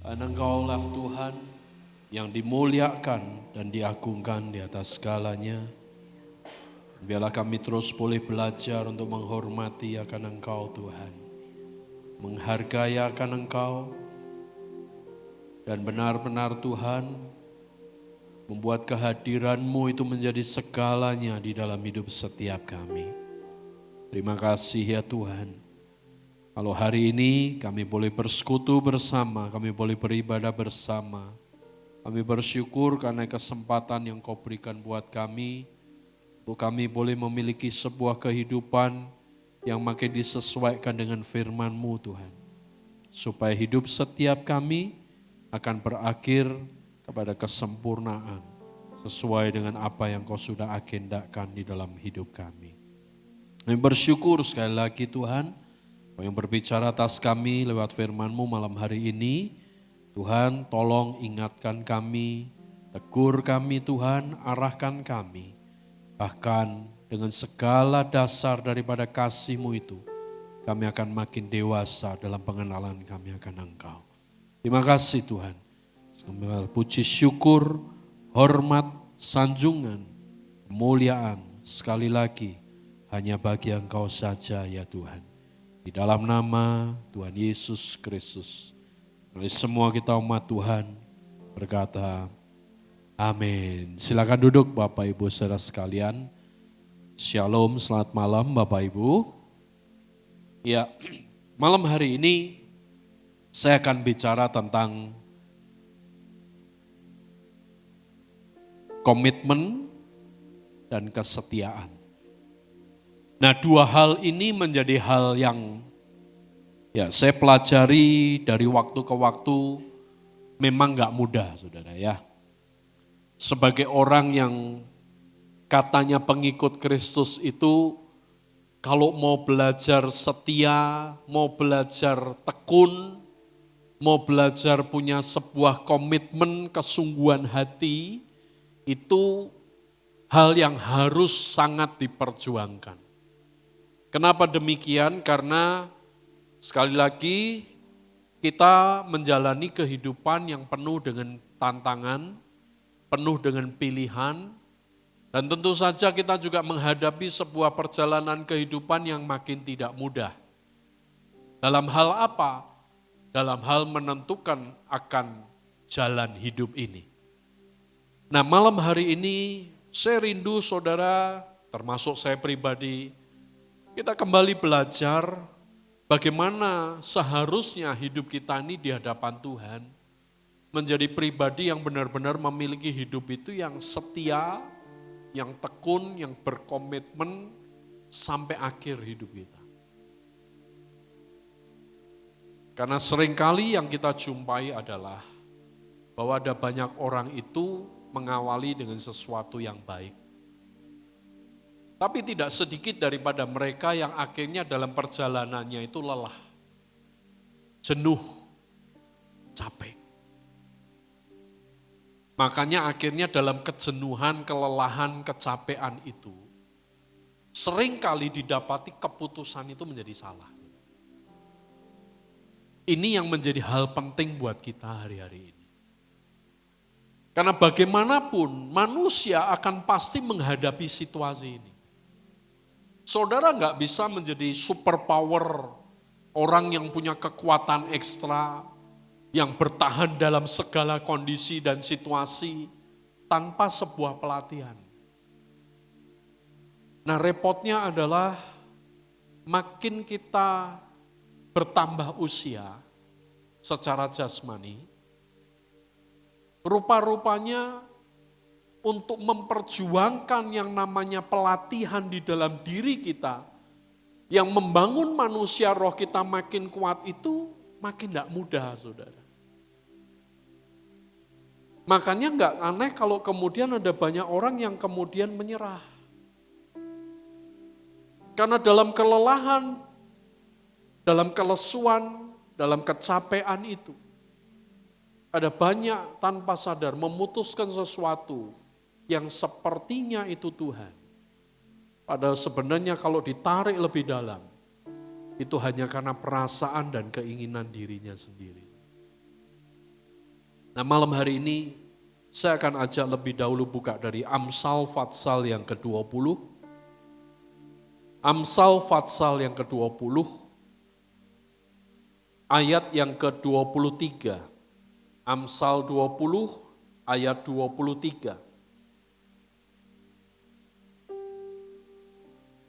Karena Engkaulah Tuhan yang dimuliakan dan diagungkan di atas segalanya. Biarlah kami terus boleh belajar untuk menghormati akan Engkau Tuhan. Menghargai akan Engkau. Dan benar-benar Tuhan membuat kehadiran-Mu itu menjadi segalanya di dalam hidup setiap kami. Terima kasih ya Tuhan. Kalau hari ini kami boleh bersekutu bersama, kami boleh beribadah bersama. Kami bersyukur karena kesempatan yang Kau berikan buat kami, untuk kami boleh memiliki sebuah kehidupan yang makin disesuaikan dengan firman-Mu Tuhan. Supaya hidup setiap kami akan berakhir kepada kesempurnaan, sesuai dengan apa yang Kau sudah agendakan di dalam hidup kami. Kami bersyukur sekali lagi Tuhan, Kau yang berbicara atas kami lewat firman-Mu malam hari ini. Tuhan tolong ingatkan kami, tegur kami Tuhan, arahkan kami. Bahkan dengan segala dasar daripada kasih-Mu itu, kami akan makin dewasa dalam pengenalan kami akan Engkau. Terima kasih Tuhan. Segala puji syukur, hormat, sanjungan, kemuliaan sekali lagi hanya bagi Engkau saja ya Tuhan. Di dalam nama Tuhan Yesus Kristus. Oleh semua kita umat Tuhan berkata amin. Silakan duduk Bapak Ibu saudara sekalian. Shalom, selamat malam Bapak Ibu. Ya, malam hari ini saya akan bicara tentang komitmen dan kesetiaan. Nah, dua hal ini menjadi hal yang saya pelajari dari waktu ke waktu, memang gak mudah saudara ya. Sebagai orang yang katanya pengikut Kristus itu, kalau mau belajar setia, mau belajar tekun, mau belajar punya sebuah komitmen, kesungguhan hati, itu hal yang harus sangat diperjuangkan. Kenapa demikian? Karena sekali lagi kita menjalani kehidupan yang penuh dengan tantangan, penuh dengan pilihan, dan tentu saja kita juga menghadapi sebuah perjalanan kehidupan yang makin tidak mudah. Dalam hal apa? Dalam hal menentukan akan jalan hidup ini. Nah, malam hari ini saya rindu saudara, termasuk saya pribadi, kita kembali belajar bagaimana seharusnya hidup kita ini di hadapan Tuhan menjadi pribadi yang benar-benar memiliki hidup itu yang setia, yang tekun, yang berkomitmen sampai akhir hidup kita. Karena seringkali yang kita jumpai adalah bahwa ada banyak orang itu mengawali dengan sesuatu yang baik. Tapi tidak sedikit daripada mereka yang akhirnya dalam perjalanannya itu lelah, jenuh, capek. Makanya akhirnya dalam kejenuhan, kelelahan, kecapean itu, seringkali didapati keputusan itu menjadi salah. Ini yang menjadi hal penting buat kita hari-hari ini. Karena bagaimanapun manusia akan pasti menghadapi situasi ini. Saudara nggak bisa menjadi superpower, orang yang punya kekuatan ekstra, yang bertahan dalam segala kondisi dan situasi tanpa sebuah pelatihan. Nah, repotnya adalah makin kita bertambah usia secara jasmani, rupa-rupanya untuk memperjuangkan yang namanya pelatihan di dalam diri kita, yang membangun manusia roh kita makin kuat itu makin tidak mudah saudara. Makanya nggak aneh kalau kemudian ada banyak orang yang kemudian menyerah. Karena dalam kelelahan, dalam kelesuan, dalam kecapean itu, ada banyak tanpa sadar memutuskan sesuatu yang sepertinya itu Tuhan. Padahal sebenarnya kalau ditarik lebih dalam, itu hanya karena perasaan dan keinginan dirinya sendiri. Nah malam hari ini saya akan ajak lebih dahulu buka dari Amsal Fatsal yang ke-20. Amsal Fatsal yang ke-20, ayat yang ke-23. Amsal 20 ayat 23.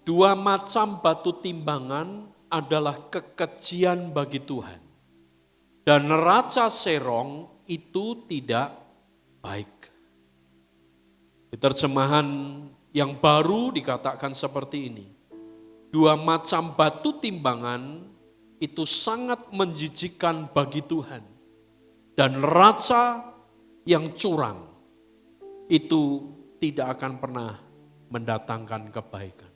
Dua macam batu timbangan adalah kekejian bagi Tuhan. Dan neraca serong itu tidak baik. Di terjemahan yang baru dikatakan seperti ini. Dua macam batu timbangan itu sangat menjijikkan bagi Tuhan. Dan neraca yang curang itu tidak akan pernah mendatangkan kebaikan.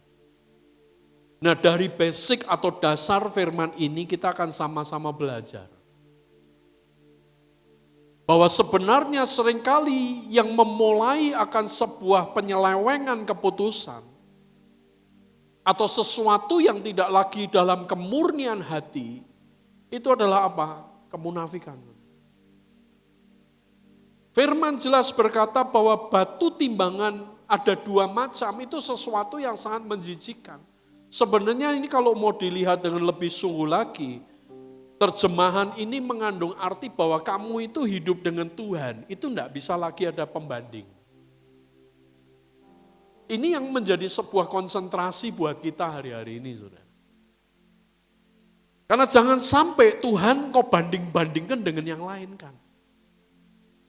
Nah dari basic atau dasar firman ini kita akan sama-sama belajar. Bahwa sebenarnya seringkali yang memulai akan sebuah penyelewengan keputusan atau sesuatu yang tidak lagi dalam kemurnian hati, itu adalah apa? Kemunafikan. Firman jelas berkata bahwa batu timbangan ada dua macam, itu sesuatu yang sangat menjijikkan. Sebenarnya ini kalau mau dilihat dengan lebih sungguh lagi, terjemahan ini mengandung arti bahwa kamu itu hidup dengan Tuhan, itu tidak bisa lagi ada pembanding. Ini yang menjadi sebuah konsentrasi buat kita hari-hari ini, saudara. Karena jangan sampai Tuhan kau banding-bandingkan dengan yang lain kan.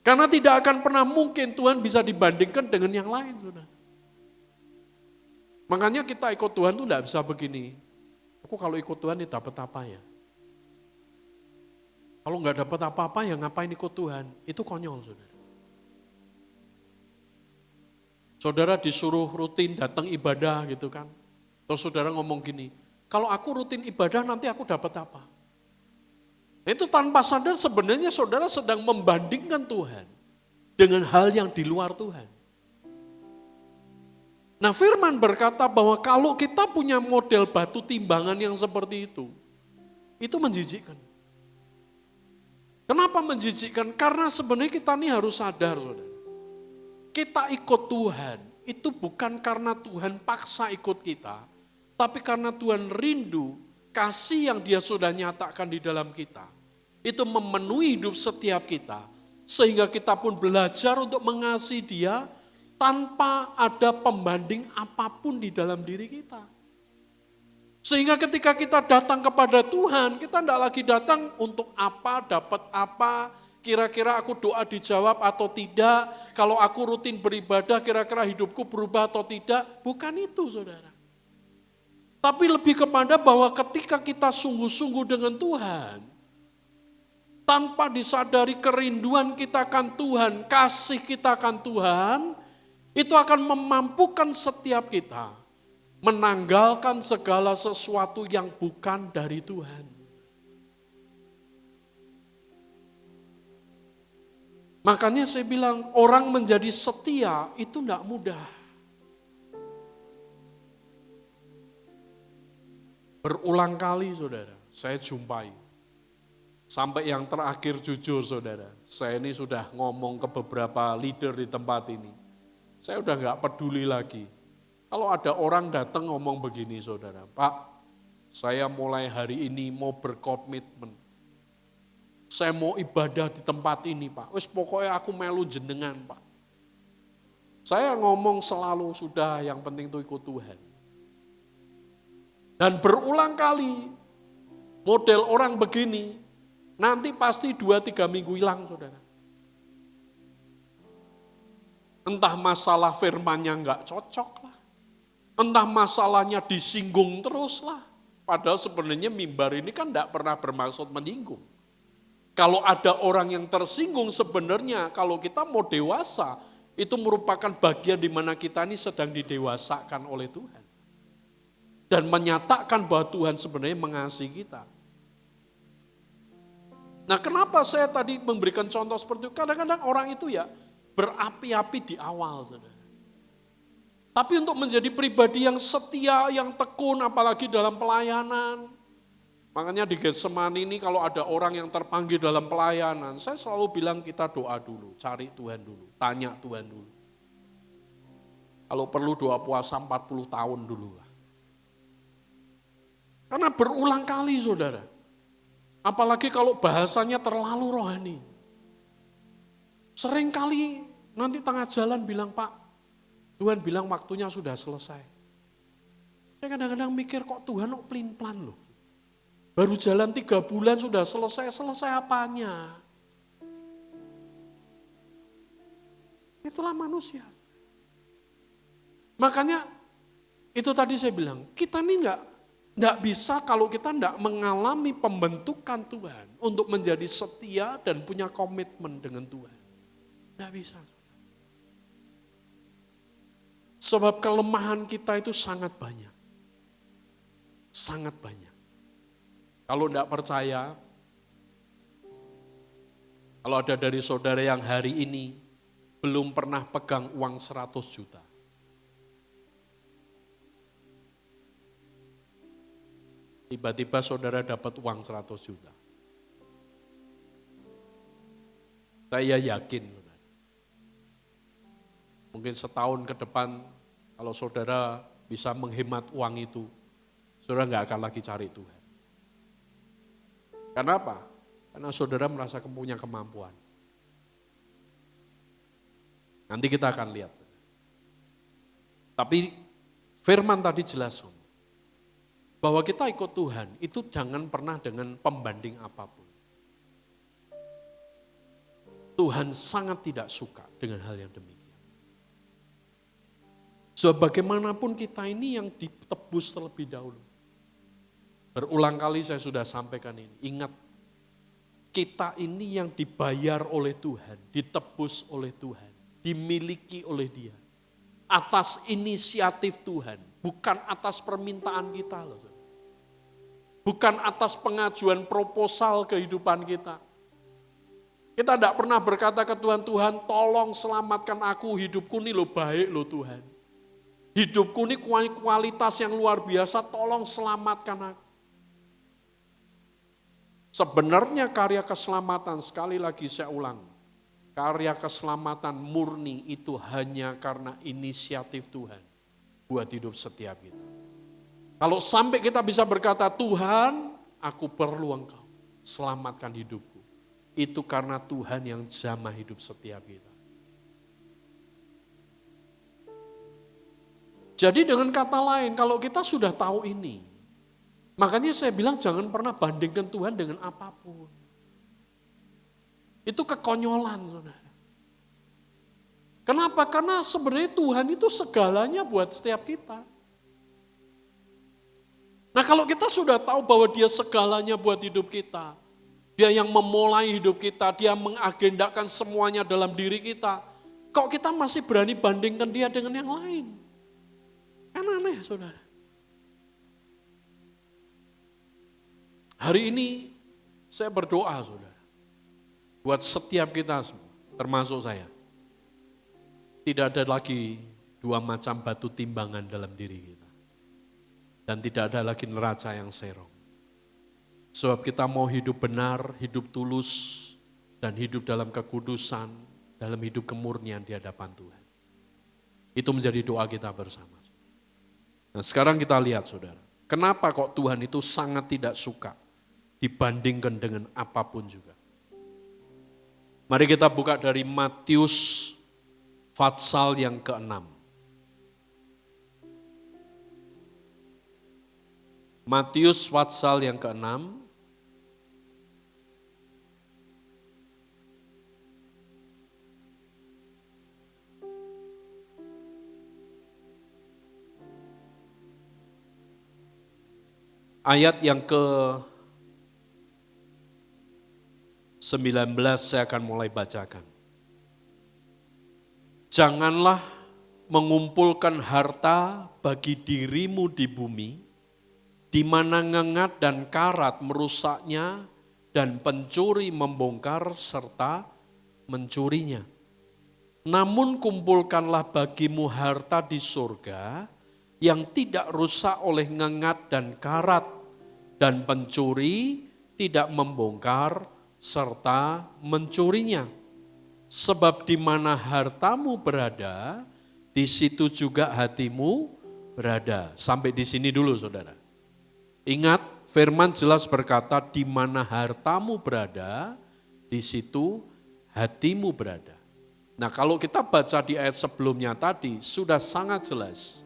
Karena tidak akan pernah mungkin Tuhan bisa dibandingkan dengan yang lain, saudara. Makanya kita ikut Tuhan itu tidak bisa begini. Aku kalau ikut Tuhan ini dapat apa ya? Kalau nggak dapat apa-apa ya ngapain ikut Tuhan? Itu konyol, saudara. Saudara disuruh rutin datang ibadah gitu kan. Terus saudara ngomong gini, kalau aku rutin ibadah nanti aku dapat apa? Itu tanpa sadar sebenarnya saudara sedang membandingkan Tuhan dengan hal yang di luar Tuhan. Nah firman berkata bahwa kalau kita punya model batu timbangan yang seperti itu menjijikkan. Kenapa menjijikkan? Karena sebenarnya kita ini harus sadar, saudara. Kita ikut Tuhan, itu bukan karena Tuhan paksa ikut kita, tapi karena Tuhan rindu, kasih yang Dia sudah nyatakan di dalam kita. Itu memenuhi hidup setiap kita, sehingga kita pun belajar untuk mengasihi Dia, tanpa ada pembanding apapun di dalam diri kita. Sehingga ketika kita datang kepada Tuhan, kita tidak lagi datang untuk apa, dapat apa, kira-kira aku doa dijawab atau tidak, kalau aku rutin beribadah kira-kira hidupku berubah atau tidak. Bukan itu, saudara. Tapi lebih kepada bahwa ketika kita sungguh-sungguh dengan Tuhan, tanpa disadari kerinduan kita akan Tuhan, kasih kita akan Tuhan, itu akan memampukan setiap kita menanggalkan segala sesuatu yang bukan dari Tuhan. Makanya saya bilang orang menjadi setia itu tidak mudah. Berulang kali saudara, saya jumpai. Sampai yang terakhir jujur saudara, saya ini sudah ngomong ke beberapa leader di tempat ini. Saya udah gak peduli lagi. Kalau ada orang datang ngomong begini saudara, Pak, saya mulai hari ini mau berkomitmen. Saya mau ibadah di tempat ini Pak. Wes pokoknya aku melu jenengan Pak. Saya ngomong selalu sudah yang penting itu ikut Tuhan. Dan berulang kali model orang begini, nanti pasti 2-3 minggu hilang saudara. Entah masalah firmannya enggak cocok lah. Entah masalahnya disinggung terus lah. Padahal sebenarnya mimbar ini kan enggak pernah bermaksud menyinggung. Kalau ada orang yang tersinggung sebenarnya kalau kita mau dewasa, itu merupakan bagian di mana kita ini sedang didewasakan oleh Tuhan. Dan menyatakan bahwa Tuhan sebenarnya mengasihi kita. Nah kenapa saya tadi memberikan contoh seperti itu? Kadang-kadang orang itu ya berapi-api di awal, saudara. Tapi untuk menjadi pribadi yang setia, yang tekun, apalagi dalam pelayanan, Makanya di Getsemani ini kalau ada orang yang terpanggil dalam pelayanan, saya selalu bilang kita doa dulu, cari Tuhan dulu, tanya Tuhan dulu. Kalau perlu doa puasa 40 tahun dulu lah. Karena berulang kali saudara. Apalagi kalau bahasanya terlalu rohani. Sering kali nanti tengah jalan bilang, Pak, Tuhan bilang waktunya sudah selesai. Saya kadang-kadang mikir kok Tuhan kok pelin-pelan loh. Baru jalan 3 bulan sudah selesai apanya? Itulah manusia. Makanya itu tadi saya bilang, kita ini enggak bisa kalau kita enggak mengalami pembentukan Tuhan untuk menjadi setia dan punya komitmen dengan Tuhan. Enggak bisa. Sebab kelemahan kita itu sangat banyak. Sangat banyak. Kalau enggak percaya, kalau ada dari saudara yang hari ini belum pernah pegang uang 100 juta. Tiba-tiba saudara dapat uang 100 juta. Saya yakin, mungkin setahun ke depan kalau saudara bisa menghemat uang itu, saudara nggak akan lagi cari Tuhan. Kenapa? Karena saudara merasa punya kemampuan. Nanti kita akan lihat. Tapi firman tadi jelas, bahwa kita ikut Tuhan itu jangan pernah dengan pembanding apapun. Tuhan sangat tidak suka dengan hal yang demikian. Sebagaimanapun kita ini yang ditebus terlebih dahulu. Berulang kali saya sudah sampaikan ini. Ingat, kita ini yang dibayar oleh Tuhan, ditebus oleh Tuhan, dimiliki oleh Dia. Atas inisiatif Tuhan, bukan atas permintaan kita loh. Bukan atas pengajuan proposal kehidupan kita. Kita tidak pernah berkata ke Tuhan, Tuhan tolong selamatkan aku, hidupku ini loh baik loh Tuhan. Hidupku ini kualitas yang luar biasa, tolong selamatkan aku. Sebenarnya karya keselamatan, sekali lagi saya ulang, karya keselamatan murni itu hanya karena inisiatif Tuhan buat hidup setiap kita. Kalau sampai kita bisa berkata, Tuhan, aku perlu Engkau, selamatkan hidupku. Itu karena Tuhan yang jamah hidup setiap kita. Jadi dengan kata lain, kalau kita sudah tahu ini, makanya saya bilang jangan pernah bandingkan Tuhan dengan apapun. Itu kekonyolan, saudara. Kenapa? Karena sebenarnya Tuhan itu segalanya buat setiap kita. Nah kalau kita sudah tahu bahwa Dia segalanya buat hidup kita, Dia yang memulai hidup kita, Dia mengagendakan semuanya dalam diri kita, kok kita masih berani bandingkan Dia dengan yang lain? Kan aneh, saudara. Hari ini saya berdoa, saudara, buat setiap kita semua, termasuk saya. Tidak ada lagi 2 macam batu timbangan dalam diri kita. Dan tidak ada lagi neraca yang serong. Sebab kita mau hidup benar, hidup tulus, dan hidup dalam kekudusan, dalam hidup kemurnian di hadapan Tuhan. Itu menjadi doa kita bersama. Nah sekarang kita lihat saudara, kenapa kok Tuhan itu sangat tidak suka dibandingkan dengan apapun juga. Mari kita buka dari Matius pasal yang ke-6. Matius pasal yang ke-6. Ayat yang ke-19 saya akan mulai bacakan. Janganlah mengumpulkan harta bagi dirimu di bumi, di mana ngengat dan karat merusaknya dan pencuri membongkar serta mencurinya. Namun kumpulkanlah bagimu harta di surga yang tidak rusak oleh ngengat dan karat dan pencuri tidak membongkar serta mencurinya. Sebab di mana hartamu berada, di situ juga hatimu berada. Sampai di sini dulu saudara. Ingat, firman jelas berkata, di mana hartamu berada, di situ hatimu berada. Nah, kalau kita baca di ayat sebelumnya tadi, sudah sangat jelas.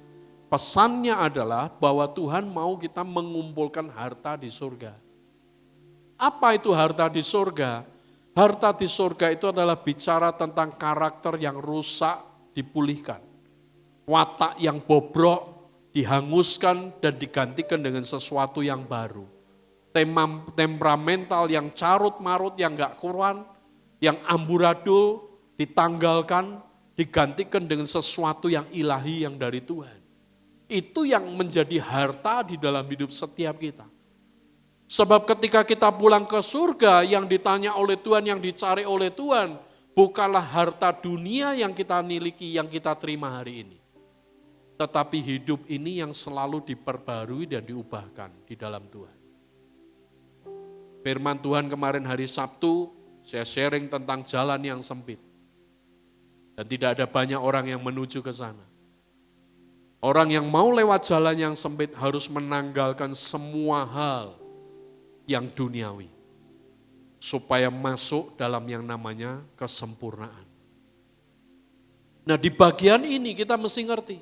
Pesannya adalah bahwa Tuhan mau kita mengumpulkan harta di surga. Apa itu harta di surga? Harta di surga itu adalah bicara tentang karakter yang rusak dipulihkan. Watak yang bobrok dihanguskan dan digantikan dengan sesuatu yang baru. Temperamental yang carut-marut, yang gak kuruan, yang amburadul ditanggalkan, digantikan dengan sesuatu yang ilahi yang dari Tuhan. Itu yang menjadi harta di dalam hidup setiap kita. Sebab ketika kita pulang ke surga, yang ditanya oleh Tuhan, yang dicari oleh Tuhan, bukanlah harta dunia yang kita miliki, yang kita terima hari ini. Tetapi hidup ini yang selalu diperbarui dan diubahkan di dalam Tuhan. Firman Tuhan kemarin hari Sabtu, saya sharing tentang jalan yang sempit. Dan tidak ada banyak orang yang menuju ke sana. Orang yang mau lewat jalan yang sempit harus menanggalkan semua hal yang duniawi, supaya masuk dalam yang namanya kesempurnaan. Nah, di bagian ini kita mesti ngerti,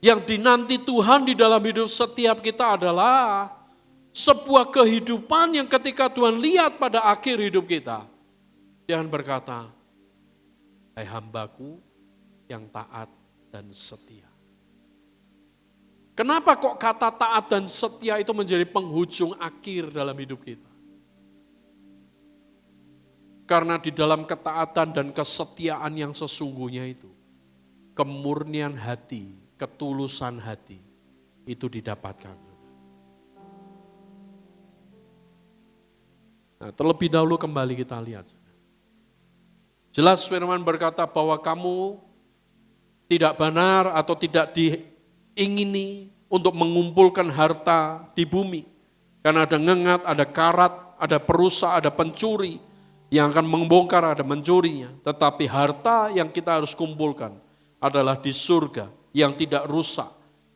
yang dinanti Tuhan di dalam hidup setiap kita adalah sebuah kehidupan yang ketika Tuhan lihat pada akhir hidup kita, Tuhan berkata, hai hambaku yang taat dan setia. Kenapa kok kata taat dan setia itu menjadi penghujung akhir dalam hidup kita? Karena di dalam ketaatan dan kesetiaan yang sesungguhnya itu, kemurnian hati, ketulusan hati, itu didapatkan. Nah, terlebih dahulu kembali kita lihat. Jelas firman berkata bahwa kamu tidak benar atau tidak diingini untuk mengumpulkan harta di bumi. Karena ada ngengat, ada karat, ada perusak, ada pencuri yang akan membongkar, ada mencurinya. Tetapi harta yang kita harus kumpulkan adalah di surga yang tidak rusak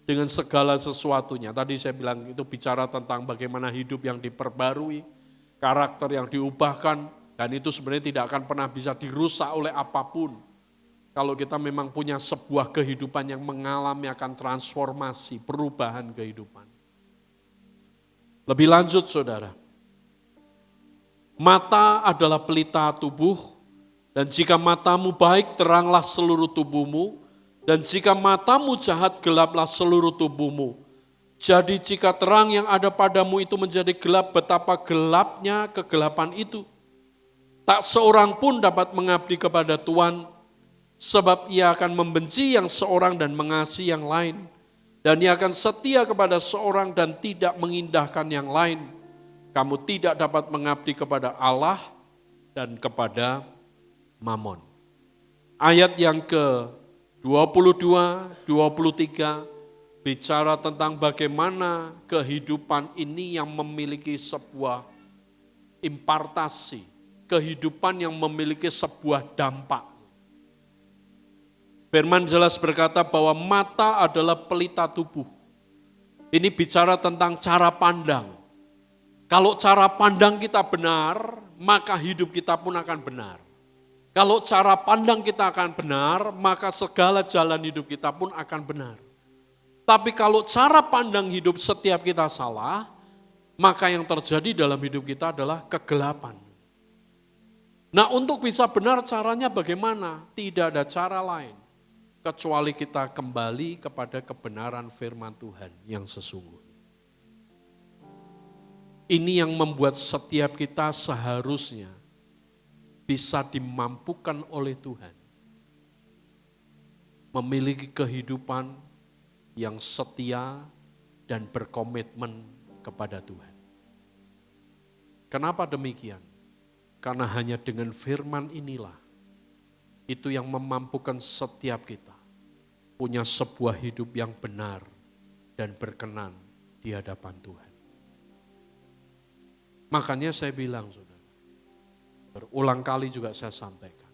dengan segala sesuatunya. Tadi saya bilang itu bicara tentang bagaimana hidup yang diperbarui, karakter yang diubahkan, dan itu sebenarnya tidak akan pernah bisa dirusak oleh apapun. Kalau kita memang punya sebuah kehidupan yang mengalami akan transformasi, perubahan kehidupan. Lebih lanjut saudara, mata adalah pelita tubuh, dan jika matamu baik teranglah seluruh tubuhmu, dan jika matamu jahat gelaplah seluruh tubuhmu. Jadi jika terang yang ada padamu itu menjadi gelap, betapa gelapnya kegelapan itu. Tak seorang pun dapat mengabdi kepada Tuhan, sebab ia akan membenci yang seorang dan mengasihi yang lain. Dan ia akan setia kepada seorang dan tidak mengindahkan yang lain. Kamu tidak dapat mengabdi kepada Allah dan kepada Mamon. Ayat yang ke-22, 23 bicara tentang bagaimana kehidupan ini yang memiliki sebuah impartasi. Kehidupan yang memiliki sebuah dampak. Firman jelas berkata bahwa mata adalah pelita tubuh. Ini bicara tentang cara pandang. Kalau cara pandang kita benar, maka hidup kita pun akan benar. Kalau cara pandang kita akan benar, maka segala jalan hidup kita pun akan benar. Tapi kalau cara pandang hidup setiap kita salah, maka yang terjadi dalam hidup kita adalah kegelapan. Nah, untuk bisa benar caranya bagaimana? Tidak ada cara lain kecuali kita kembali kepada kebenaran firman Tuhan yang sesungguhnya. Ini yang membuat setiap kita seharusnya bisa dimampukan oleh Tuhan. Memiliki kehidupan yang setia dan berkomitmen kepada Tuhan. Kenapa demikian? Karena hanya dengan firman inilah itu yang memampukan setiap kita punya sebuah hidup yang benar dan berkenan di hadapan Tuhan. Makanya saya bilang, saudara, berulang kali juga saya sampaikan.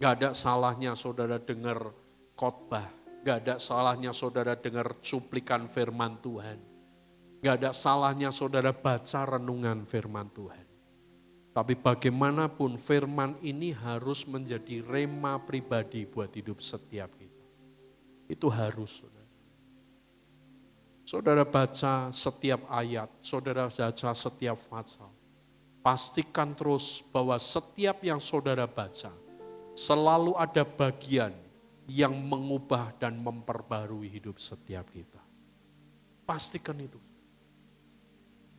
Gak ada salahnya saudara dengar khotbah, gak ada salahnya saudara dengar cuplikan firman Tuhan. Gak ada salahnya saudara baca renungan firman Tuhan. Tapi bagaimanapun firman ini harus menjadi rema pribadi buat hidup setiap kita. Itu harus, saudara. Saudara baca setiap ayat, saudara baca setiap pasal. Pastikan terus bahwa setiap yang saudara baca, selalu ada bagian yang mengubah dan memperbarui hidup setiap kita. Pastikan itu.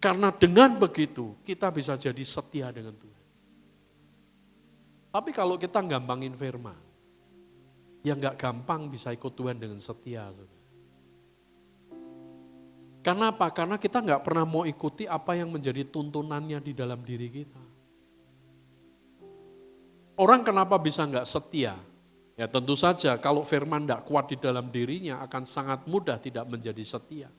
Karena dengan begitu, kita bisa jadi setia dengan Tuhan. Tapi kalau kita gampangin firman, ya gak gampang bisa ikut Tuhan dengan setia. Saudara. Karena apa? Karena kita nggak pernah mau ikuti apa yang menjadi tuntunannya di dalam diri kita. Orang kenapa bisa nggak setia? Ya tentu saja kalau firman nggak kuat di dalam dirinya akan sangat mudah tidak menjadi setia.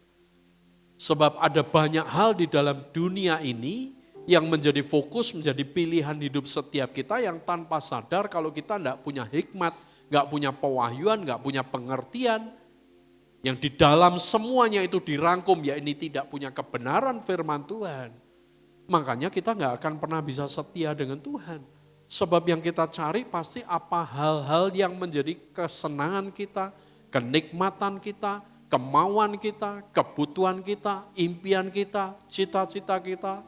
Sebab ada banyak hal di dalam dunia ini yang menjadi fokus, menjadi pilihan hidup setiap kita yang tanpa sadar kalau kita nggak punya hikmat, nggak punya pewahyuan, nggak punya pengertian, yang di dalam semuanya itu dirangkum, ya ini tidak punya kebenaran firman Tuhan. Makanya kita nggak akan pernah bisa setia dengan Tuhan. Sebab yang kita cari pasti apa hal-hal yang menjadi kesenangan kita, kenikmatan kita, kemauan kita, kebutuhan kita, impian kita, cita-cita kita.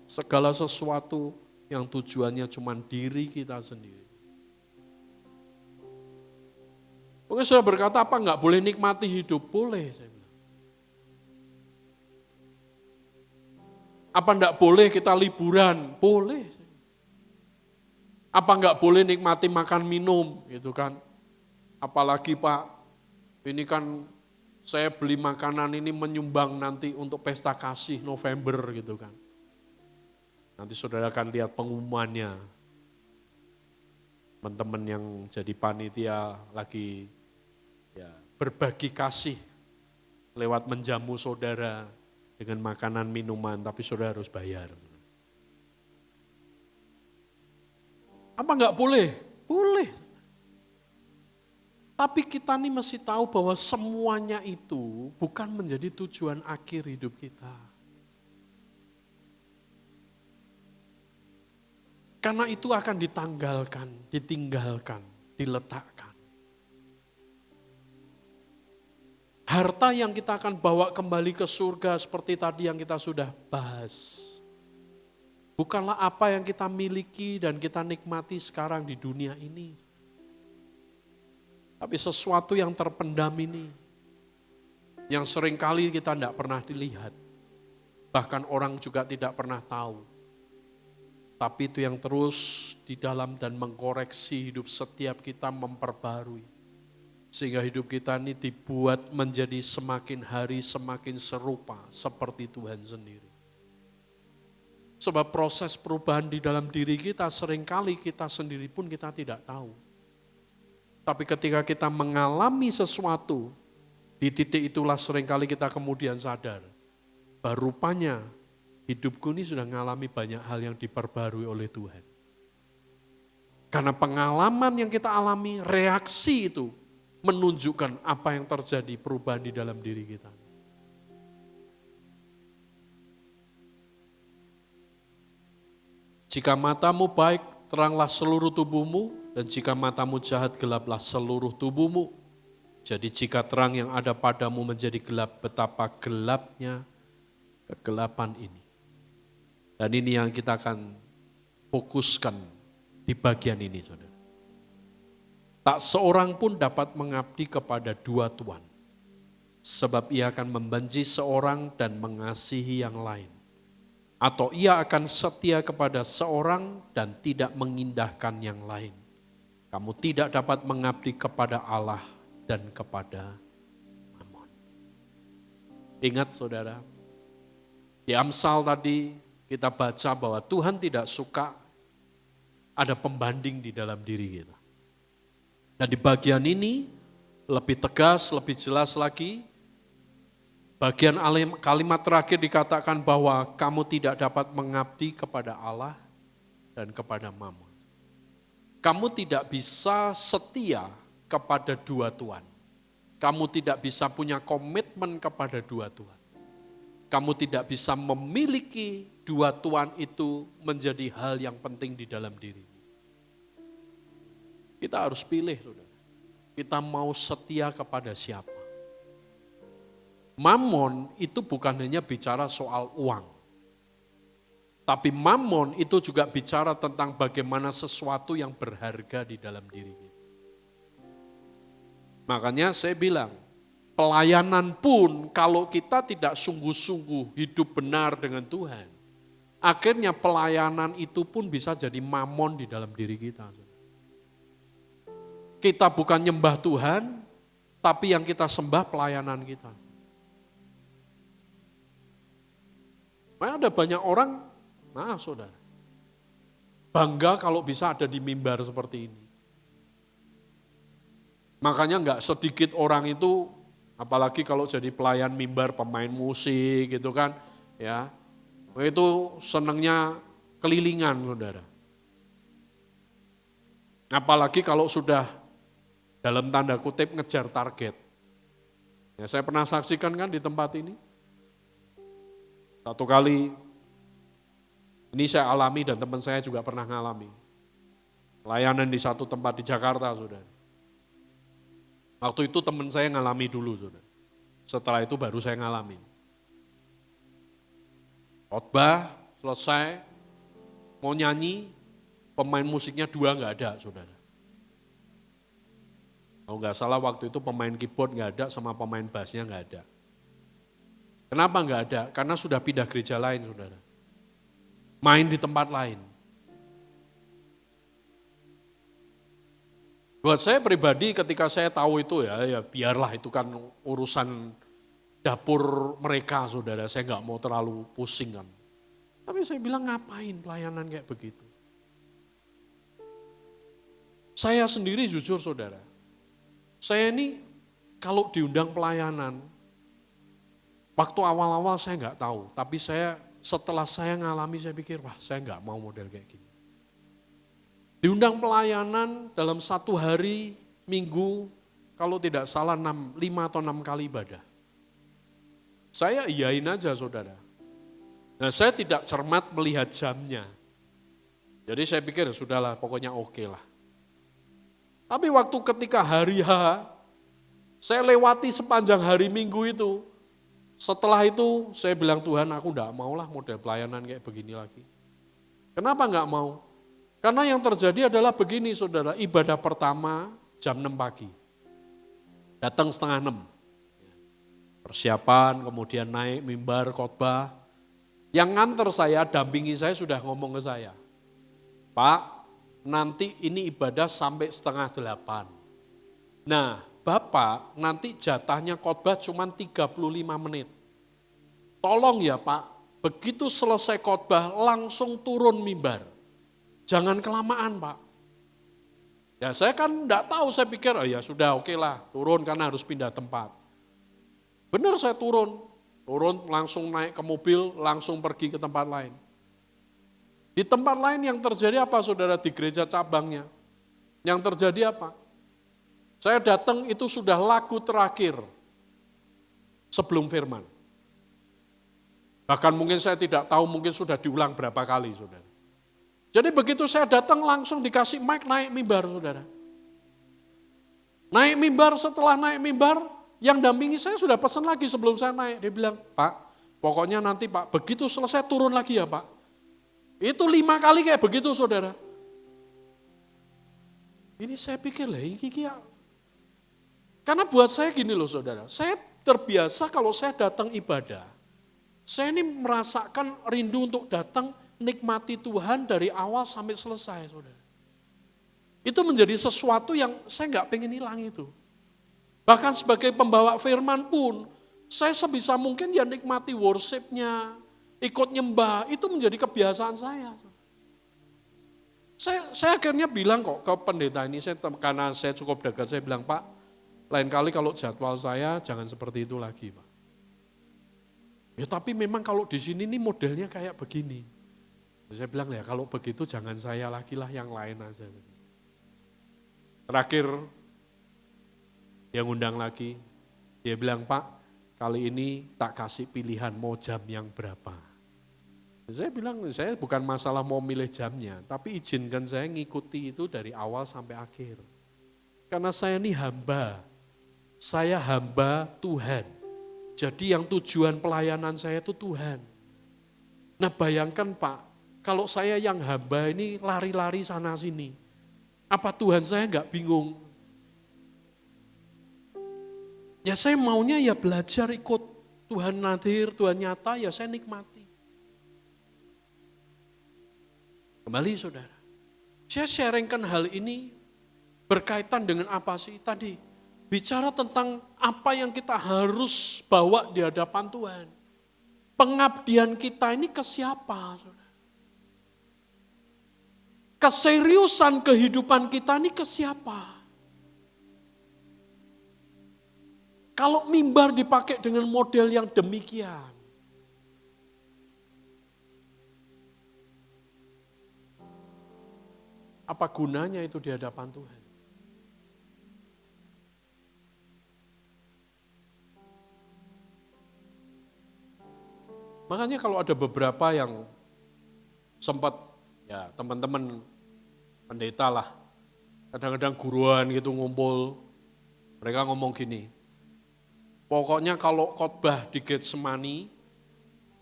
Segala sesuatu yang tujuannya cuma diri kita sendiri. Mungkin sudah berkata apa enggak boleh nikmati hidup? Boleh. Saya bilang. Apa enggak boleh kita liburan? Boleh. Apa enggak boleh nikmati makan minum? Gitu kan. Apalagi Pak, ini kan saya beli makanan ini menyumbang nanti untuk pesta kasih November gitu kan. Nanti saudara akan lihat pengumumannya. Teman-teman yang jadi panitia lagi ya, berbagi kasih lewat menjamu saudara dengan makanan minuman, tapi saudara harus bayar. Apa enggak boleh? Boleh. Tapi kita nih mesti tahu bahwa semuanya itu bukan menjadi tujuan akhir hidup kita. Karena itu akan ditanggalkan, ditinggalkan, diletakkan. Harta yang kita akan bawa kembali ke surga seperti tadi yang kita sudah bahas. Bukanlah apa yang kita miliki dan kita nikmati sekarang di dunia ini. Tapi sesuatu yang terpendam ini. Yang seringkali kita tidak pernah dilihat. Bahkan orang juga tidak pernah tahu. Tapi itu yang terus di dalam dan mengkoreksi hidup setiap kita memperbarui. Sehingga hidup kita ini dibuat menjadi semakin hari semakin serupa seperti Tuhan sendiri. Sebab proses perubahan di dalam diri kita seringkali kita sendiri pun kita tidak tahu. Tapi ketika kita mengalami sesuatu, di titik itulah seringkali kita kemudian sadar. Bahwa rupanya hidupku ini sudah mengalami banyak hal yang diperbarui oleh Tuhan. Karena pengalaman yang kita alami, reaksi itu menunjukkan apa yang terjadi perubahan di dalam diri kita. Jika matamu baik, teranglah seluruh tubuhmu, dan jika matamu jahat, gelaplah seluruh tubuhmu. Jadi jika terang yang ada padamu menjadi gelap, betapa gelapnya kegelapan ini. Dan ini yang kita akan fokuskan di bagian ini, saudara. Tak seorang pun dapat mengabdi kepada dua tuan, sebab ia akan membenci seorang dan mengasihi yang lain. Atau ia akan setia kepada seorang dan tidak mengindahkan yang lain. Kamu tidak dapat mengabdi kepada Allah dan kepada Mammon. Ingat saudara, di Amsal tadi kita baca bahwa Tuhan tidak suka ada pembanding di dalam diri kita. Dan di bagian ini lebih tegas, lebih jelas lagi, Bagian kalimat terakhir dikatakan bahwa kamu tidak dapat mengabdi kepada Allah dan kepada Mammon. Kamu tidak bisa setia kepada dua Tuhan. Kamu tidak bisa punya komitmen kepada dua Tuhan. Kamu tidak bisa memiliki dua Tuhan itu menjadi hal yang penting di dalam diri. Kita harus pilih, saudara. Kita mau setia kepada siapa. Mammon itu bukan hanya bicara soal uang. Tapi Mammon itu juga bicara tentang bagaimana sesuatu yang berharga di dalam diri kita. Makanya saya bilang, pelayanan pun kalau kita tidak sungguh-sungguh hidup benar dengan Tuhan, akhirnya pelayanan itu pun bisa jadi Mammon di dalam diri kita. Kita bukan nyembah Tuhan, tapi yang kita sembah pelayanan kita. Ada banyak orang, saudara, bangga kalau bisa ada di mimbar seperti ini. Makanya enggak sedikit orang itu, apalagi kalau jadi pelayan mimbar, pemain musik gitu kan, ya, itu senangnya kelilingan, saudara. Apalagi kalau sudah dalam tanda kutip ngejar target. Ya, saya pernah saksikan kan di tempat ini. Satu kali, ini saya alami dan teman saya juga pernah ngalami. Layanan di satu tempat di Jakarta, saudara. Waktu itu teman saya ngalami dulu, saudara. Setelah itu baru saya ngalamin. Khotbah, selesai, mau nyanyi, pemain musiknya 2 nggak ada, saudara. Kalau nggak salah waktu itu pemain keyboard nggak ada sama pemain bassnya nggak ada. Kenapa nggak ada? Karena sudah pindah gereja lain, saudara. Main di tempat lain. Buat saya pribadi ketika saya tahu itu ya biarlah itu kan urusan dapur mereka, saudara. Saya nggak mau terlalu pusing kan. Tapi saya bilang ngapain pelayanan kayak begitu. Saya sendiri jujur, saudara. Saya ini kalau diundang pelayanan, waktu awal-awal saya nggak tahu, tapi setelah saya ngalami saya pikir, wah saya nggak mau model kayak gini. Diundang pelayanan dalam satu hari, minggu, kalau tidak salah 5 atau 6 kali ibadah. Saya iyain aja, saudara. Nah, saya tidak cermat melihat jamnya. Jadi saya pikir sudahlah, pokoknya oke lah. Tapi waktu ketika hari H, saya lewati sepanjang hari Minggu itu. Setelah itu saya bilang, Tuhan aku enggak maulah model pelayanan kayak begini lagi. Kenapa enggak mau? Karena yang terjadi adalah begini, saudara, ibadah pertama jam 6 pagi. Datang setengah 6. Persiapan, kemudian naik mimbar, khotbah. Yang nganter saya, dampingi saya sudah ngomong ke saya. Pak, nanti ini ibadah sampai setengah 8. Nah, Bapak nanti jatahnya khotbah cuma 35 menit. Tolong ya Pak, begitu selesai khotbah langsung turun mimbar. Jangan kelamaan Pak. Ya saya kan enggak tahu, saya pikir ya sudah oke lah, turun karena harus pindah tempat. Benar saya turun langsung naik ke mobil, langsung pergi ke tempat lain. Di tempat lain yang terjadi apa saudara di gereja cabangnya? Yang terjadi apa? Saya datang itu sudah lagu terakhir sebelum firman. Bahkan mungkin saya tidak tahu, mungkin sudah diulang berapa kali saudara. Jadi begitu saya datang langsung dikasih mic naik mimbar saudara. Naik mimbar, setelah naik mimbar, yang dampingi saya sudah pesan lagi sebelum saya naik. Dia bilang, Pak pokoknya nanti Pak begitu selesai turun lagi ya Pak. Itu 5 kali kayak begitu saudara. Ini saya pikir lah, ini ya. Karena buat saya gini loh saudara, saya terbiasa kalau saya datang ibadah, saya ini merasakan rindu untuk datang nikmati Tuhan dari awal sampai selesai saudara. Itu menjadi sesuatu yang saya nggak pengen hilang itu. Bahkan sebagai pembawa firman pun, saya sebisa mungkin ya nikmati worship-nya, ikut nyembah, itu menjadi kebiasaan saya. Saya akhirnya bilang kok ke pendeta ini, karena saya cukup dekat, saya bilang, Pak, lain kali kalau jadwal saya jangan seperti itu lagi Pak. Ya tapi memang kalau di sini nih modelnya kayak begini. Saya bilang ya kalau begitu jangan saya lagi lah, yang lain aja. Terakhir dia ngundang lagi, dia bilang, Pak kali ini tak kasih pilihan mau jam yang berapa. Saya bilang saya bukan masalah mau milih jamnya, tapi izinkan saya ngikuti itu dari awal sampai akhir. Karena saya ini hamba, saya hamba Tuhan. Jadi yang tujuan pelayanan saya itu Tuhan. Nah bayangkan Pak, kalau saya yang hamba ini lari-lari sana sini, apa Tuhan saya enggak bingung? Ya saya maunya ya belajar ikut Tuhan hadir, Tuhan nyata, ya saya nikmati. Kembali saudara, saya sharingkan hal ini berkaitan dengan apa sih tadi? Bicara tentang apa yang kita harus bawa di hadapan Tuhan. Pengabdian kita ini ke siapa? Saudara? Keseriusan kehidupan kita ini ke siapa? Kalau mimbar dipakai dengan model yang demikian, apa gunanya itu di hadapan Tuhan? Makanya kalau ada beberapa yang sempat, ya teman-teman pendeta lah, kadang-kadang guruan gitu ngumpul, mereka ngomong gini, pokoknya kalau khotbah di Getsemani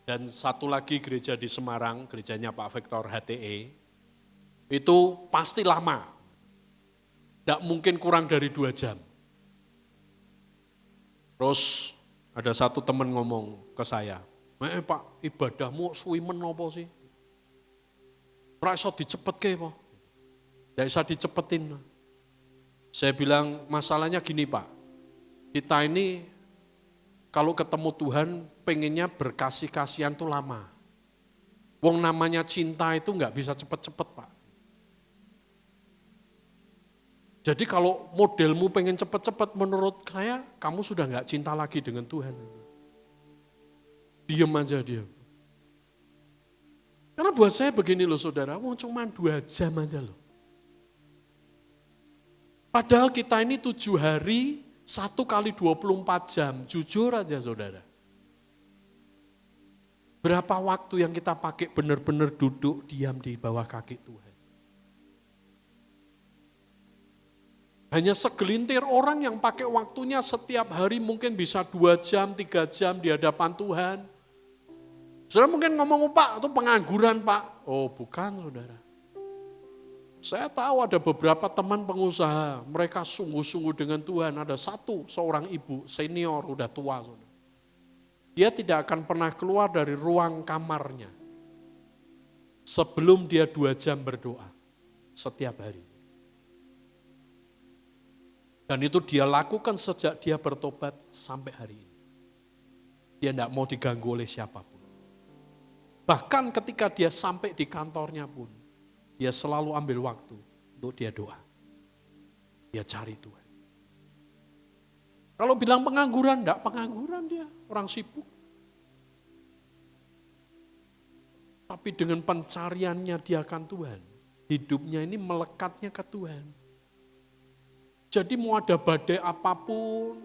dan satu lagi gereja di Semarang, gerejanya Pak Victor HTE, itu pasti lama, tidak mungkin kurang dari 2 jam. Terus ada satu teman ngomong ke saya, Pak ibadahmu suwimen apa sih? Ora iso dicepetke apa? Tidak bisa dicepetin. Saya bilang masalahnya gini Pak, kita ini kalau ketemu Tuhan pengennya berkasih-kasihan tuh lama. Wong namanya cinta itu nggak bisa cepet-cepet Pak. Jadi kalau modelmu pengen cepet-cepet, menurut saya kamu sudah nggak cinta lagi dengan Tuhan. Diam aja diam. Karena buat saya begini loh saudara, cuma 2 jam aja loh. Padahal kita ini 7 hari, 1 kali 24 jam, jujur aja saudara. Berapa waktu yang kita pakai benar-benar duduk diam di bawah kaki Tuhan. Hanya segelintir orang yang pakai waktunya setiap hari mungkin bisa 2 jam, 3 jam di hadapan Tuhan. Saudara mungkin ngomong, Pak, itu pengangguran Pak. Oh bukan saudara. Saya tahu ada beberapa teman pengusaha, mereka sungguh-sungguh dengan Tuhan. Ada seorang ibu senior, udah tua. Saudara. Dia tidak akan pernah keluar dari ruang kamarnya sebelum dia 2 jam berdoa setiap hari. Dan itu dia lakukan sejak dia bertobat sampai hari ini. Dia tidak mau diganggu oleh siapapun. Bahkan ketika dia sampai di kantornya pun, dia selalu ambil waktu untuk dia doa. Dia cari Tuhan. Kalau bilang pengangguran, enggak pengangguran dia, orang sibuk. Tapi dengan pencariannya dia akan Tuhan, hidupnya ini melekatnya ke Tuhan. Jadi mau ada badai apapun,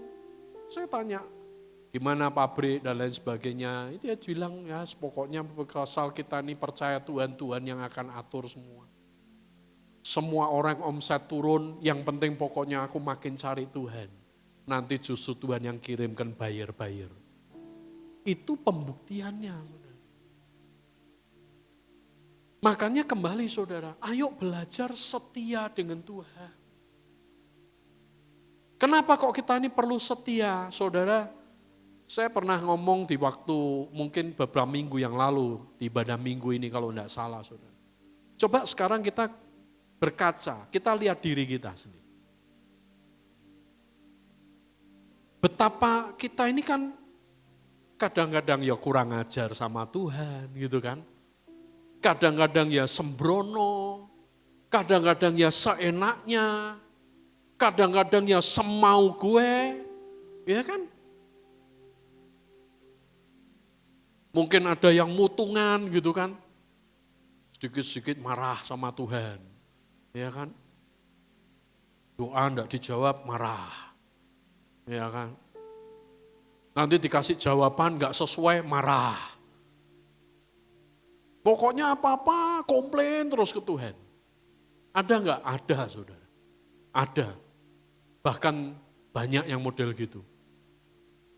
saya tanya, di mana pabrik dan lain sebagainya. Dia bilang ya pokoknya asal kita ini percaya Tuhan yang akan atur semua. Semua orang omset turun, yang penting pokoknya aku makin cari Tuhan. Nanti justru Tuhan yang kirimkan buyer. Itu pembuktiannya. Makanya kembali saudara, ayo belajar setia dengan Tuhan. Kenapa kok kita ini perlu setia, saudara? Saya pernah ngomong di waktu mungkin beberapa minggu yang lalu, di ibadah minggu ini kalau tidak salah, saudara. Coba sekarang kita berkaca, kita lihat diri kita sendiri. Betapa kita ini kan kadang-kadang ya kurang ajar sama Tuhan gitu kan. Kadang-kadang ya sembrono, kadang-kadang ya seenaknya, kadang-kadang ya semau gue, ya kan? Mungkin ada yang mutungan gitu kan. Sedikit-sedikit marah sama Tuhan. Ya kan? Doa enggak dijawab, marah. Ya kan? Nanti dikasih jawaban enggak sesuai, marah. Pokoknya apa-apa komplain terus ke Tuhan. Ada enggak? Ada, saudara. Ada. Bahkan banyak yang model gitu.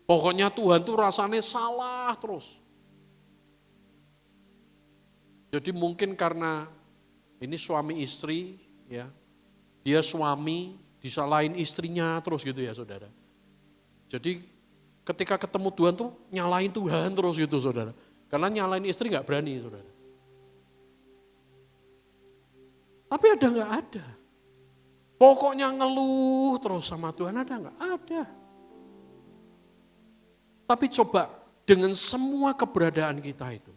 Pokoknya Tuhan tuh rasanya salah terus. Jadi mungkin karena ini suami istri, ya, dia suami disalahin istrinya terus gitu ya saudara. Jadi ketika ketemu Tuhan tuh nyalain Tuhan terus gitu saudara. Karena nyalain istri gak berani saudara. Tapi ada gak? Ada. Pokoknya ngeluh terus sama Tuhan, ada gak? Ada. Tapi coba dengan semua keberadaan kita itu,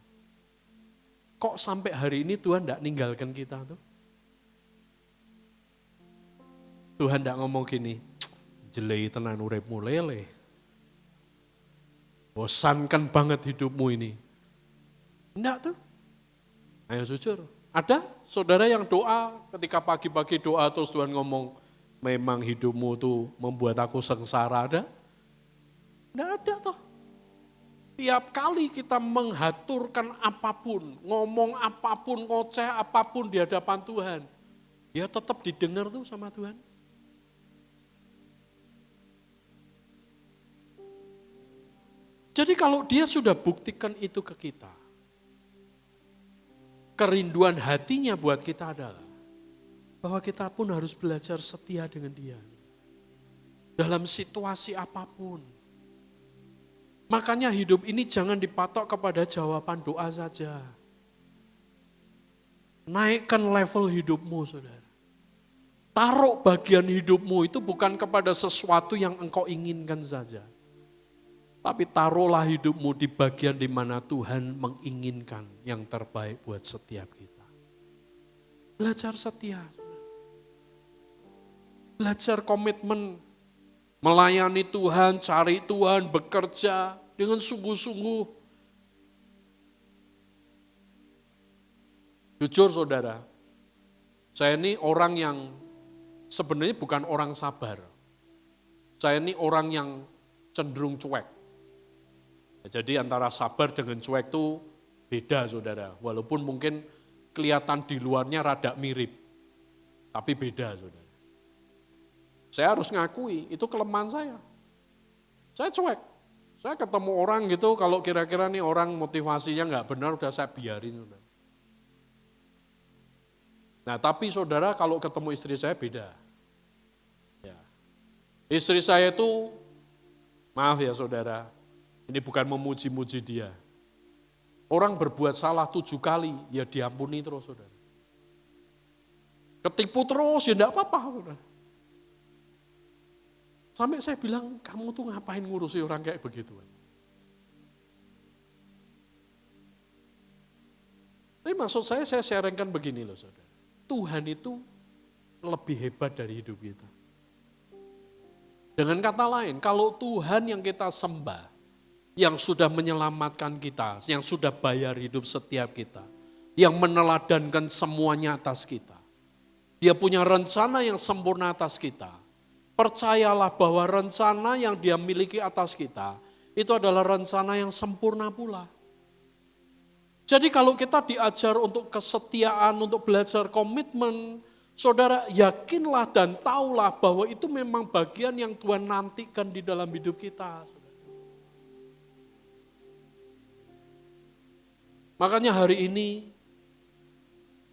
kok sampai hari ini Tuhan gak ninggalkan kita tuh? Tuhan gak ngomong gini, jelei tenan uripmu lele. Bosankan banget hidupmu ini. Enggak tuh. Ayo jujur. Ada saudara yang doa ketika pagi-pagi doa terus Tuhan ngomong, memang hidupmu tuh membuat aku sengsara, ada? Enggak ada toh. Tiap kali kita menghaturkan apapun, ngomong apapun, ngoceh apapun di hadapan Tuhan, dia tetap didengar tuh sama Tuhan. Jadi kalau dia sudah buktikan itu ke kita, kerinduan hatinya buat kita adalah bahwa kita pun harus belajar setia dengan dia. Dalam situasi apapun. Makanya hidup ini jangan dipatok kepada jawaban doa saja. Naikkan level hidupmu, saudara. Taruh bagian hidupmu itu bukan kepada sesuatu yang engkau inginkan saja. Tapi taruhlah hidupmu di bagian di mana Tuhan menginginkan yang terbaik buat setiap kita. Belajar setia. Belajar komitmen. Melayani Tuhan, cari Tuhan, bekerja dengan sungguh-sungguh. Jujur saudara, saya ini orang yang sebenarnya bukan orang sabar. Saya ini orang yang cenderung cuek. Jadi antara sabar dengan cuek itu beda saudara. Walaupun mungkin kelihatan di luarnya rada mirip. Tapi beda saudara. Saya harus ngakui itu kelemahan saya. Saya cuek. Saya ketemu orang gitu kalau kira-kira nih orang motivasinya nggak benar udah saya biarin. Saudara. Nah tapi saudara kalau ketemu istri saya beda. Ya. Istri saya itu, maaf ya saudara, ini bukan memuji-muji dia. Orang berbuat salah 7 kali, ya diampuni terus saudara. Ketipu terus, ya enggak apa-apa saudara. Sampai saya bilang, kamu tuh ngapain ngurusi orang kayak begitu. Tapi maksud saya sharingkan begini loh saudara. Tuhan itu lebih hebat dari hidup kita. Dengan kata lain, kalau Tuhan yang kita sembah, yang sudah menyelamatkan kita, yang sudah bayar hidup setiap kita, yang meneladankan semuanya atas kita. Dia punya rencana yang sempurna atas kita. Percayalah bahwa rencana yang dia miliki atas kita, itu adalah rencana yang sempurna pula. Jadi kalau kita diajar untuk kesetiaan, untuk belajar komitmen, saudara yakinlah dan taulah bahwa itu memang bagian yang Tuhan nantikan di dalam hidup kita. Makanya hari ini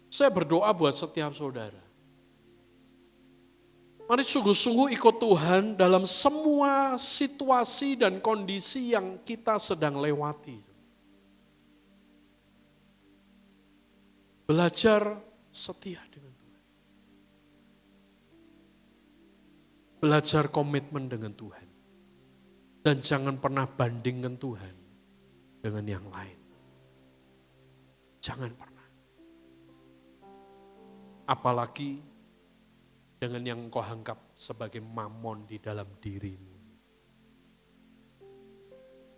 saya berdoa buat setiap saudara. Mari sungguh-sungguh ikut Tuhan dalam semua situasi dan kondisi yang kita sedang lewati. Belajar setia dengan Tuhan. Belajar komitmen dengan Tuhan. Dan jangan pernah bandingkan Tuhan dengan yang lain. Jangan pernah. Apalagi dengan yang engkau anggap sebagai mamon di dalam dirimu.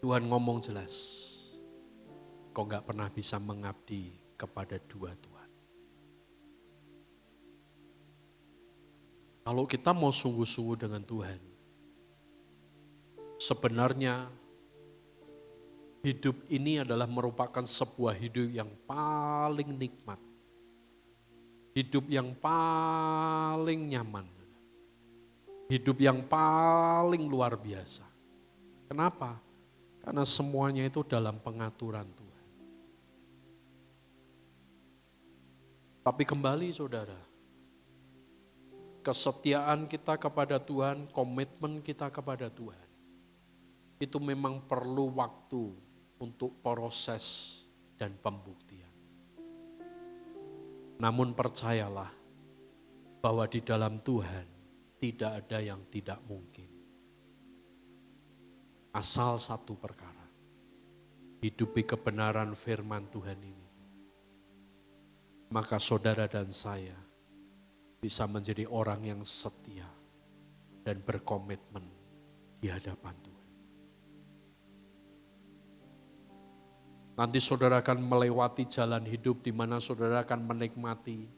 Tuhan ngomong jelas. kau gak pernah bisa mengabdi kepada dua Tuhan. Kalau kita mau sungguh-sungguh dengan Tuhan, sebenarnya hidup ini adalah merupakan sebuah hidup yang paling nikmat. Hidup yang paling nyaman. Hidup yang paling luar biasa. Kenapa? Karena semuanya itu dalam pengaturan Tuhan. Tapi kembali saudara, kesetiaan kita kepada Tuhan, komitmen kita kepada Tuhan, itu memang perlu waktu untuk proses dan pembuktian. Namun percayalah bahwa di dalam Tuhan tidak ada yang tidak mungkin. Asal satu perkara, hidupi kebenaran firman Tuhan ini. Maka saudara dan saya bisa menjadi orang yang setia dan berkomitmen di hadapan Tuhan. Nanti saudara akan melewati jalan hidup di mana saudara akan menikmati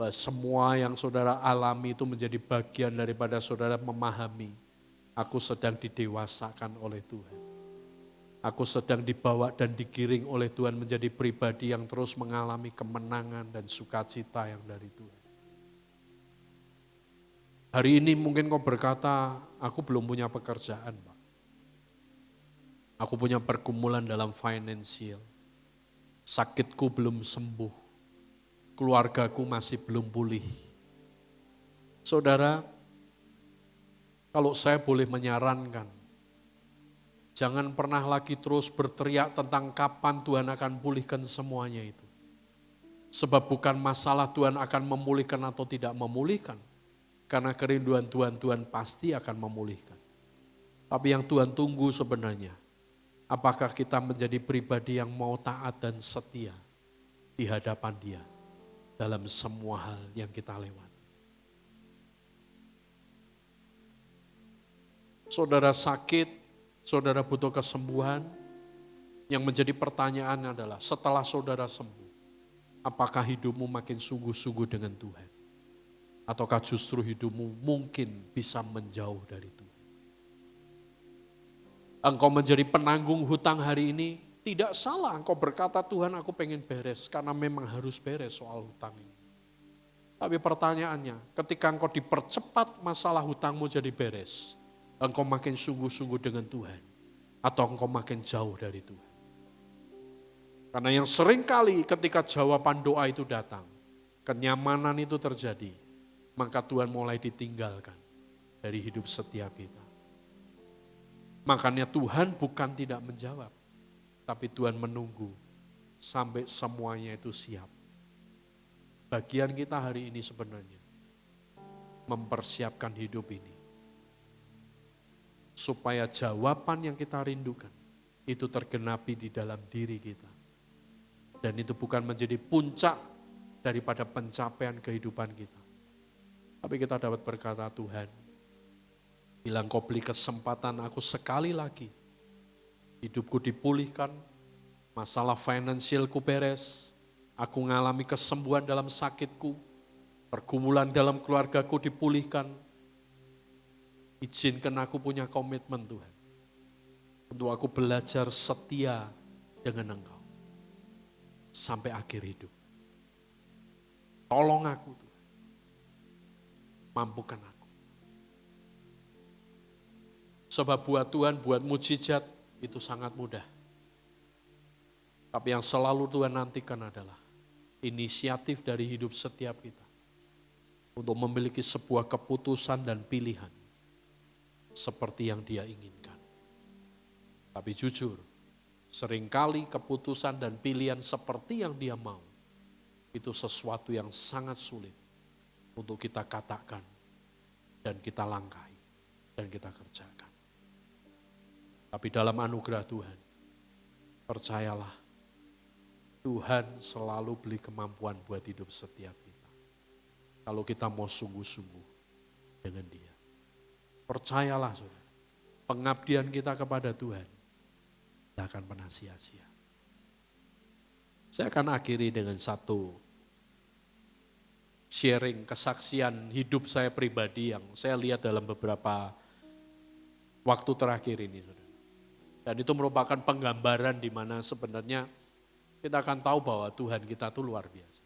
bahwa semua yang saudara alami itu menjadi bagian daripada saudara memahami, aku sedang didewasakan oleh Tuhan. Aku sedang dibawa dan digiring oleh Tuhan menjadi pribadi yang terus mengalami kemenangan dan sukacita yang dari Tuhan. Hari ini mungkin kau berkata, aku belum punya pekerjaan, Pak. Aku punya pergumulan dalam finansial. Sakitku belum sembuh. Keluargaku masih belum pulih. Saudara, kalau saya boleh menyarankan, jangan pernah lagi terus berteriak tentang kapan Tuhan akan pulihkan semuanya itu. Sebab bukan masalah Tuhan akan memulihkan atau tidak memulihkan. Karena kerinduan Tuhan pasti akan memulihkan. Tapi yang Tuhan tunggu sebenarnya, apakah kita menjadi pribadi yang mau taat dan setia di hadapan Dia dalam semua hal yang kita lewati. Saudara sakit, saudara butuh kesembuhan, yang menjadi pertanyaan adalah setelah saudara sembuh, apakah hidupmu makin sungguh-sungguh dengan Tuhan? Ataukah justru hidupmu mungkin bisa menjauh dari Tuhan? Engkau menjadi penanggung hutang hari ini, tidak salah engkau berkata Tuhan aku pengen beres, karena memang harus beres soal hutang ini. Tapi pertanyaannya, ketika engkau dipercepat masalah hutangmu jadi beres, engkau makin sungguh-sungguh dengan Tuhan, atau engkau makin jauh dari Tuhan. Karena yang sering kali ketika jawaban doa itu datang, kenyamanan itu terjadi, maka Tuhan mulai ditinggalkan dari hidup setiap kita. Makanya Tuhan bukan tidak menjawab, tapi Tuhan menunggu sampai semuanya itu siap. Bagian kita hari ini sebenarnya mempersiapkan hidup ini, supaya jawaban yang kita rindukan itu tergenapi di dalam diri kita. Dan itu bukan menjadi puncak daripada pencapaian kehidupan kita. Tapi kita dapat berkata, Tuhan, bila Engkau beri kesempatan aku sekali lagi, hidupku dipulihkan, masalah finansialku beres, aku mengalami kesembuhan dalam sakitku, pergumulan dalam keluargaku dipulihkan, izinkan aku punya komitmen Tuhan, untuk aku belajar setia dengan Engkau, sampai akhir hidup. Tolong aku Tuhan, mampukan aku. Sebab buat Tuhan, buat mujizat itu sangat mudah. Tapi yang selalu Tuhan nantikan adalah inisiatif dari hidup setiap kita untuk memiliki sebuah keputusan dan pilihan seperti yang Dia inginkan. Tapi jujur, seringkali keputusan dan pilihan seperti yang Dia mau, itu sesuatu yang sangat sulit untuk kita katakan dan kita langkahi dan kita kerjakan. Tapi dalam anugerah Tuhan, percayalah, Tuhan selalu beri kemampuan buat hidup setiap kita. Kalau kita mau sungguh-sungguh dengan Dia. Percayalah saudara, pengabdian kita kepada Tuhan tidak akan pernah sia-sia. Saya akan akhiri dengan satu sharing kesaksian hidup saya pribadi yang saya lihat dalam beberapa waktu terakhir ini, saudara. Dan itu merupakan penggambaran di mana sebenarnya kita akan tahu bahwa Tuhan kita itu luar biasa.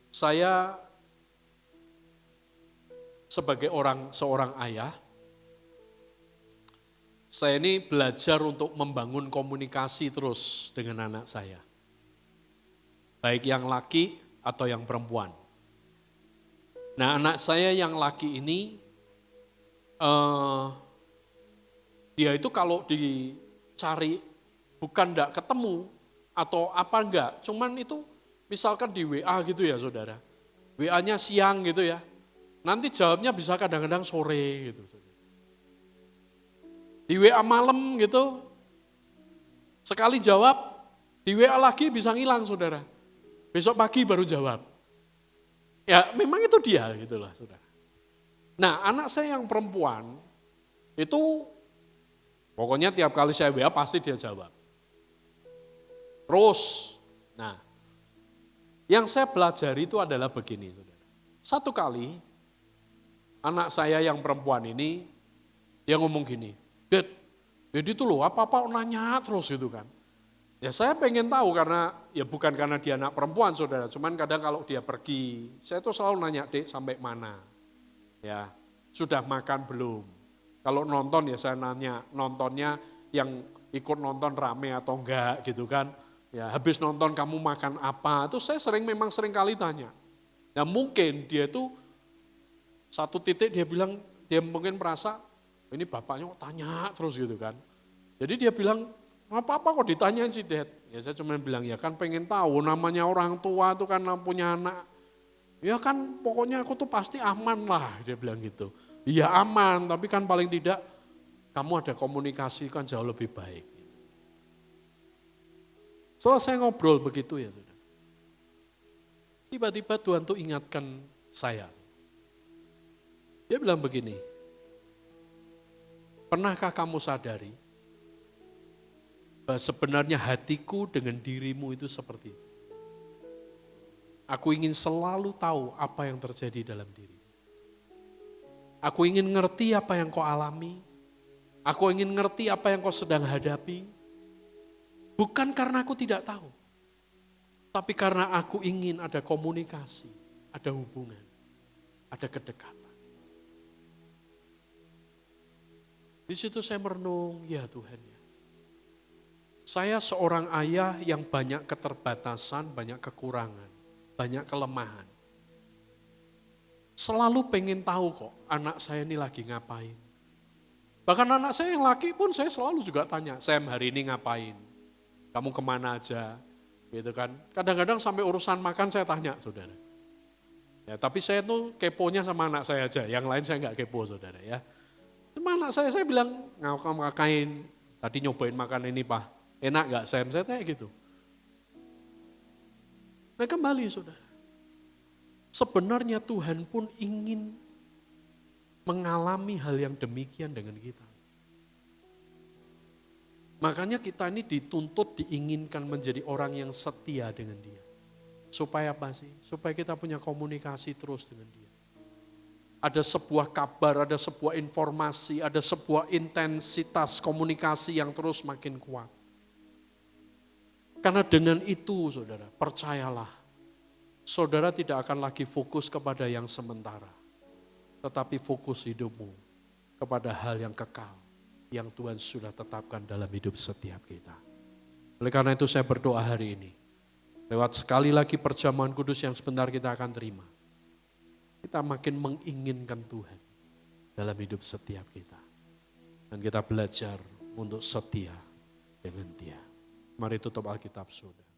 Saya sebagai seorang ayah, saya ini belajar untuk membangun komunikasi terus dengan anak saya. Baik yang laki atau yang perempuan. Nah, anak saya yang laki ini, dia itu kalau dicari bukan enggak ketemu atau apa enggak, cuman itu misalkan di WA gitu ya saudara. WA-nya siang gitu ya, nanti jawabnya bisa kadang-kadang sore gitu. Di WA malam gitu, sekali jawab, di WA lagi bisa ngilang saudara. Besok pagi baru jawab. Ya memang itu dia gitu lah saudara. Nah anak saya yang perempuan, itu pokoknya tiap kali saya WA pasti dia jawab. Terus, nah yang saya pelajari itu adalah begini saudara. Satu kali, anak saya yang perempuan ini, dia ngomong gini, Dad, jadi itu loh apa-apa nanya terus gitu kan. Ya saya pengen tahu karena, ya bukan karena dia anak perempuan saudara, cuman kadang kalau dia pergi, saya tuh selalu nanya, Dek sampai mana? Ya, sudah makan belum? Kalau nonton ya saya nanya, nontonnya yang ikut nonton rame atau enggak gitu kan. Ya habis nonton kamu makan apa, itu saya memang sering kali tanya. Nah mungkin dia itu satu titik dia bilang, dia mungkin merasa, ini bapaknya kok tanya terus gitu kan. Jadi dia bilang, apa-apa kok ditanyain sih Dad. Ya saya cuma bilang, ya kan pengen tahu namanya orang tua tuh kan punya anak. Ya kan pokoknya aku tuh pasti aman lah, dia bilang gitu. Iya aman, tapi kan paling tidak kamu ada komunikasi kan jauh lebih baik. Setelah saya ngobrol begitu ya saudara. Tiba-tiba Tuhan tuh ingatkan saya. Dia bilang begini, pernahkah kamu sadari bahwa sebenarnya hatiku dengan dirimu itu seperti itu? Aku ingin selalu tahu apa yang terjadi dalam dirimu. Aku ingin ngerti apa yang kau alami. Aku ingin ngerti apa yang kau sedang hadapi. Bukan karena aku tidak tahu. Tapi karena aku ingin ada komunikasi, ada hubungan, ada kedekatan. Di situ saya merenung, ya Tuhan ya. Saya seorang ayah yang banyak keterbatasan, banyak kekurangan, banyak kelemahan. Selalu pengen tahu kok anak saya ini lagi ngapain. Bahkan anak saya yang laki pun saya selalu juga tanya, Sam hari ini ngapain? Kamu kemana aja? Gitu kan. Kadang-kadang sampai urusan makan saya tanya saudara. Ya, tapi saya tuh keponya sama anak saya aja, yang lain saya nggak kepo saudara ya. Cuma anak saya bilang, ngakain, tadi nyobain makan ini Pak, enak gak Sam? Saya tanya gitu. Nah kembali saudara, sebenarnya Tuhan pun ingin mengalami hal yang demikian dengan kita. Makanya kita ini dituntut, diinginkan menjadi orang yang setia dengan Dia. Supaya apa sih? Supaya kita punya komunikasi terus dengan Dia. Ada sebuah kabar, ada sebuah informasi, ada sebuah intensitas komunikasi yang terus makin kuat. Karena dengan itu saudara, percayalah, saudara tidak akan lagi fokus kepada yang sementara. Tetapi fokus hidupmu kepada hal yang kekal, yang Tuhan sudah tetapkan dalam hidup setiap kita. Oleh karena itu saya berdoa hari ini, lewat sekali lagi perjamuan kudus yang sebentar kita akan terima, kita makin menginginkan Tuhan dalam hidup setiap kita. Dan kita belajar untuk setia dengan Dia. Mari tutup Alkitab saudara.